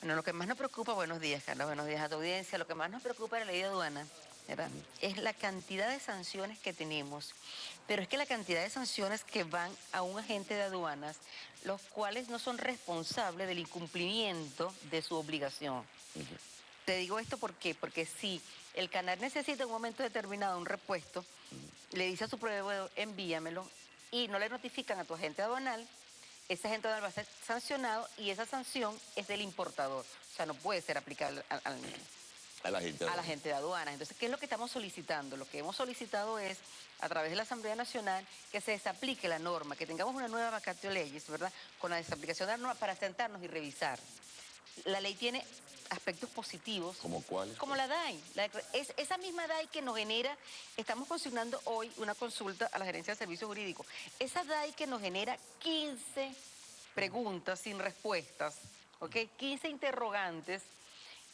Bueno, lo que más nos preocupa, buenos días, Carlos, buenos días a tu audiencia, lo que más nos preocupa de la ley de aduana, ¿verdad? Es la cantidad de sanciones que tenemos, pero es que la cantidad de sanciones que van a un agente de aduanas, los cuales no son responsables del incumplimiento de su obligación. Te digo esto ¿por qué? Porque si el canal necesita en un momento determinado un repuesto, le dice a su proveedor, envíamelo, y no le notifican a tu agente aduanal, ese agente aduanal va a ser sancionado y esa sanción es del importador. O sea, no puede ser aplicable A la gente. a la gente de aduanas. Entonces, ¿qué es lo que estamos solicitando? Lo que hemos solicitado es, a través de la Asamblea Nacional, que se desaplique la norma, que tengamos una nueva vacatio leyes, ¿verdad? Con la desaplicación de la norma para sentarnos y revisar. La ley tiene aspectos positivos. ¿Como cuáles? Como la DAI. Es esa misma DAI que nos genera, estamos consignando hoy una consulta a la Gerencia de Servicios Jurídicos. Esa DAI que nos genera 15 preguntas sin respuestas, ¿ok? 15 interrogantes.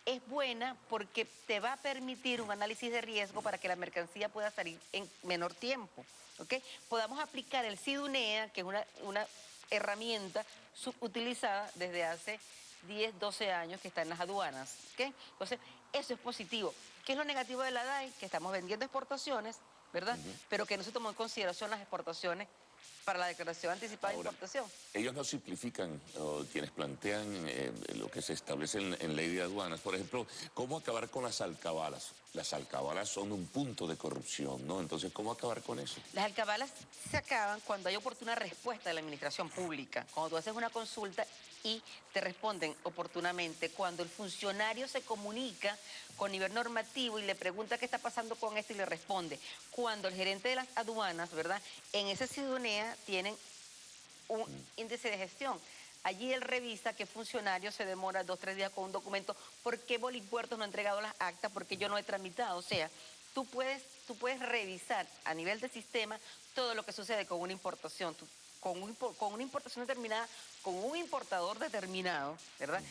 Es buena porque te va a permitir un análisis de riesgo para que la mercancía pueda salir en menor tiempo, ¿ok? Podamos aplicar el SIDUNEA, que es una herramienta subutilizada desde hace 10, 12 años que está en las aduanas, ¿ok? Entonces, eso es positivo. ¿Qué es lo negativo de la DAI? Que estamos vendiendo exportaciones, ¿verdad? Pero que no se tomó en consideración las exportaciones para la declaración anticipada de importación. Ellos no simplifican, quienes plantean lo que se establece en ley de aduanas. Por ejemplo, ¿cómo acabar con las alcabalas? Las alcabalas son un punto de corrupción, ¿no? Entonces, ¿cómo acabar con eso? Las alcabalas se acaban cuando hay oportuna respuesta de la administración pública. Cuando tú haces una consulta y te responden oportunamente, cuando el funcionario se comunica con nivel normativo y le pregunta qué está pasando con esto y le responde. Cuando el gerente de las aduanas, ¿verdad? En ese SIDUNEA tienen un índice de gestión. Allí él revisa qué funcionario se demora 2, 3 días con un documento, por qué Bolipuertos no ha entregado las actas, porque yo no he tramitado. O sea, tú puedes revisar a nivel de sistema todo lo que sucede con una importación. Con una importación determinada, con un importador determinado, ¿verdad?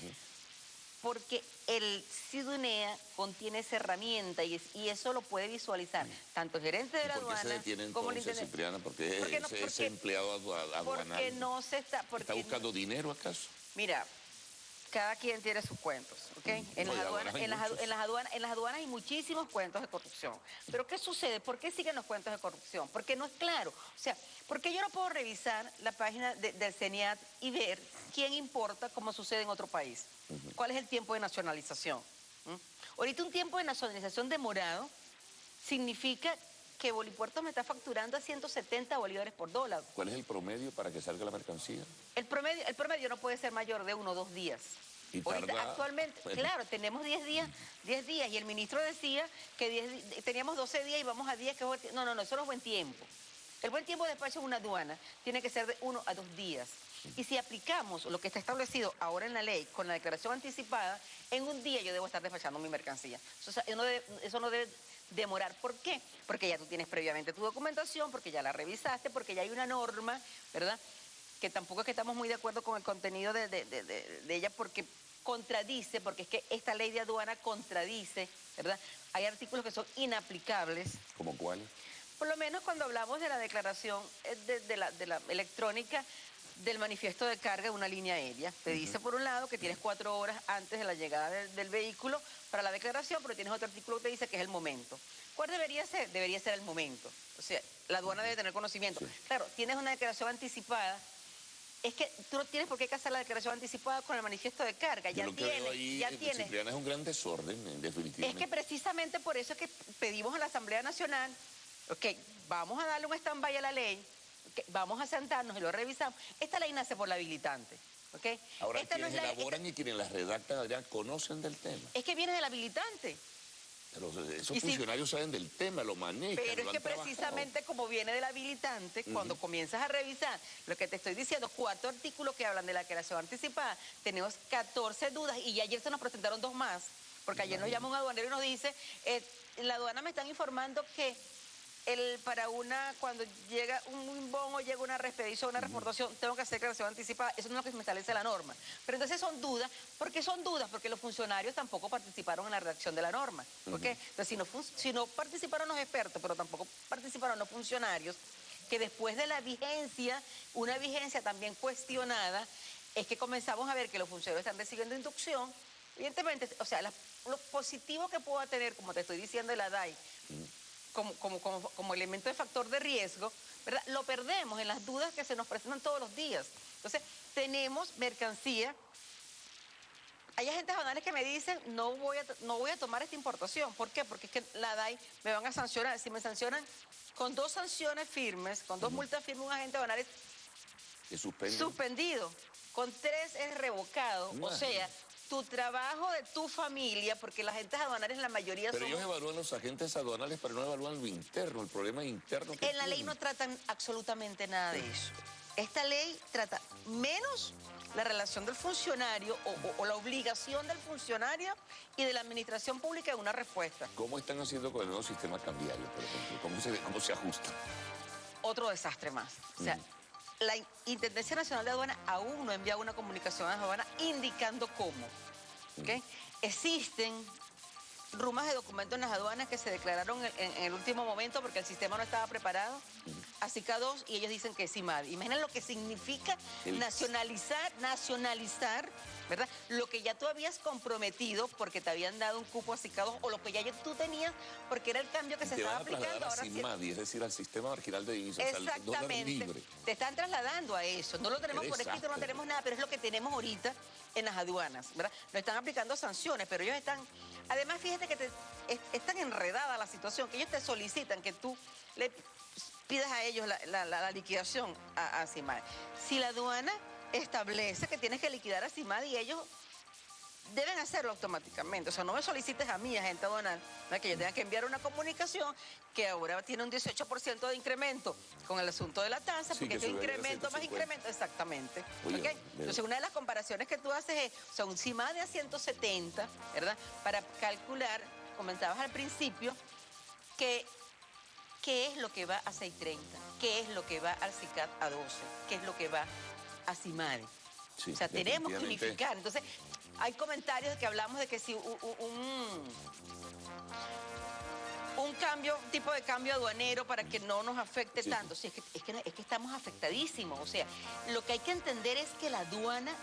Porque el SIDUNEA contiene esa herramienta y eso lo puede visualizar tanto el gerente de la aduana se detiene como el entonces, Cipriana? Porque ese empleado aduanal porque no se está... Porque, ¿está buscando dinero acaso? Mira, cada quien tiene sus cuentos, ¿ok? En las aduanas hay muchísimos cuentos de corrupción. Pero ¿qué sucede? ¿Por qué siguen los cuentos de corrupción? Porque no es claro. O sea, ¿por qué yo no puedo revisar la página del CENIAT y ver quién importa como sucede en otro país? ¿Cuál es el tiempo de nacionalización? Ahorita un tiempo de nacionalización demorado significa que Bolipuertos me está facturando a 170 bolívares por dólar. ¿Cuál es el promedio para que salga la mercancía? El promedio no puede ser mayor de 1 o 2 días. Y tarda, actualmente, claro, tenemos 10 días, y el ministro decía que teníamos 12 días y vamos a 10, que es no, eso no es buen tiempo. El buen tiempo de despacho en una aduana tiene que ser de 1 a 2 días. Y si aplicamos lo que está establecido ahora en la ley con la declaración anticipada, en un día yo debo estar despachando mi mercancía. Eso no debe demorar. ¿Por qué? Porque ya tú tienes previamente tu documentación, porque ya la revisaste, porque ya hay una norma, ¿verdad? Que tampoco es que estamos muy de acuerdo con el contenido de ella porque contradice, porque es que esta ley de aduana contradice, ¿verdad? Hay artículos que son inaplicables. ¿Cómo cuáles? Por lo menos cuando hablamos de la declaración de la electrónica del manifiesto de carga de una línea aérea. Te dice por un lado que tienes 4 horas antes de la llegada del vehículo para la declaración, pero tienes otro artículo que te dice que es el momento. ¿Cuál debería ser? Debería ser el momento. O sea, la aduana debe tener conocimiento. Sí. Claro, tienes una declaración anticipada. Es que tú no tienes por qué casar la declaración anticipada con el manifiesto de carga. Ya tienes. Cipriana, es un gran desorden, en definitiva. Es que precisamente por eso es que pedimos a la Asamblea Nacional, ok, vamos a darle un stand-by a la ley, okay, vamos a sentarnos y lo revisamos. Esta ley nace por la habilitante, ¿ok? Ahora, quienes elaboran y quienes las redactan allá conocen del tema. Es que viene del habilitante. Pero esos funcionarios saben del tema, lo manejan. Pero es que precisamente como viene del habilitante, cuando comienzas a revisar lo que te estoy diciendo, 4 artículos que hablan de la declaración anticipada, tenemos 14 dudas y ayer se nos presentaron 2 más, porque ayer nos llama un aduanero y nos dice, la aduana me están informando que cuando llega un bono, llega una expedición, una reportación, tengo que hacer declaración anticipada. Eso no es lo que me establece la norma. Pero entonces son dudas. ¿Por qué son dudas? Porque los funcionarios tampoco participaron en la redacción de la norma. ¿Ok? Entonces, si no participaron los expertos, pero tampoco participaron los funcionarios, que después de la vigencia, una vigencia también cuestionada, es que comenzamos a ver que los funcionarios están recibiendo inducción. Evidentemente, o sea, lo positivo que pueda tener, como te estoy diciendo, la DAI, como elemento de factor de riesgo, ¿verdad? Lo perdemos en las dudas que se nos presentan todos los días. Entonces, tenemos mercancía. Hay agentes aduanales que me dicen, no voy a tomar esta importación. ¿Por qué? Porque es que la DAI me van a sancionar. Si me sancionan con 2 sanciones firmes, con 2 multas firmes, un agente aduanal es suspendido. Con 3 es revocado. O sea, tu trabajo de tu familia, porque los agentes aduanales la mayoría Pero ellos evalúan los agentes aduanales, pero no evalúan lo interno, el problema interno que en la ley no tratan absolutamente nada de eso. Esta ley trata menos la relación del funcionario o la obligación del funcionario y de la administración pública en una respuesta. ¿Cómo están haciendo con el nuevo sistema cambiario, por ejemplo? ¿Cómo se ajusta? Otro desastre más. O sea, la Intendencia Nacional de Aduana aún no ha enviado una comunicación a la aduana indicando cómo. ¿Okay? Existen rumas de documentos en las aduanas que se declararon en el último momento porque el sistema no estaba preparado, ASICA 2, y ellos dicen que es IMADI. Imaginen lo que significa nacionalizar, ¿verdad? Lo que ya tú habías comprometido porque te habían dado un cupo ASICA 2 o lo que ya tú tenías porque era el cambio que se estaba aplicando. Ahora IMADI, es decir, al sistema marginal de divisas. Exactamente. Te están trasladando a eso. No lo tenemos por escrito, no tenemos nada, pero es lo que tenemos ahorita en las aduanas, ¿verdad? No están aplicando sanciones, pero ellos están... Además, fíjate que es tan enredada la situación que ellos te solicitan que tú le pidas a ellos la liquidación a CIMADI. Si la aduana establece que tienes que liquidar a CIMADI, ellos deben hacerlo automáticamente. O sea, no me solicites a mí, agente aduanal, ¿no? Que yo tenga que enviar una comunicación que ahora tiene un 18% de incremento con el asunto de la tasa, porque es incremento más incremento, exactamente. Oye, ¿Okay? Entonces, una de las comparaciones que tú haces es, o sea, un CIMADI a 170, ¿verdad? Para calcular, comentabas al principio, que qué es lo que va a 630, qué es lo que va al CICAT a 12, qué es lo que va a CIMADI. Sí, o sea, tenemos que unificar. Entonces, hay comentarios de que hablamos de que si un tipo de cambio aduanero para que no nos afecte tanto. Sí, es que estamos afectadísimos. O sea, lo que hay que entender es que la aduana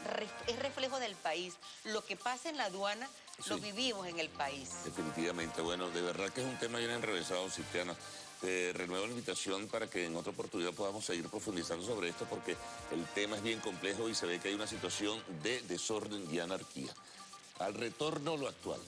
es reflejo del país. Lo que pasa en la aduana lo vivimos en el país. Definitivamente. Bueno, de verdad que es un tema bien enrevesado, Cipriana. Te renuevo la invitación para que en otra oportunidad podamos seguir profundizando sobre esto porque el tema es bien complejo y se ve que hay una situación de desorden y anarquía. Al retorno, lo actual.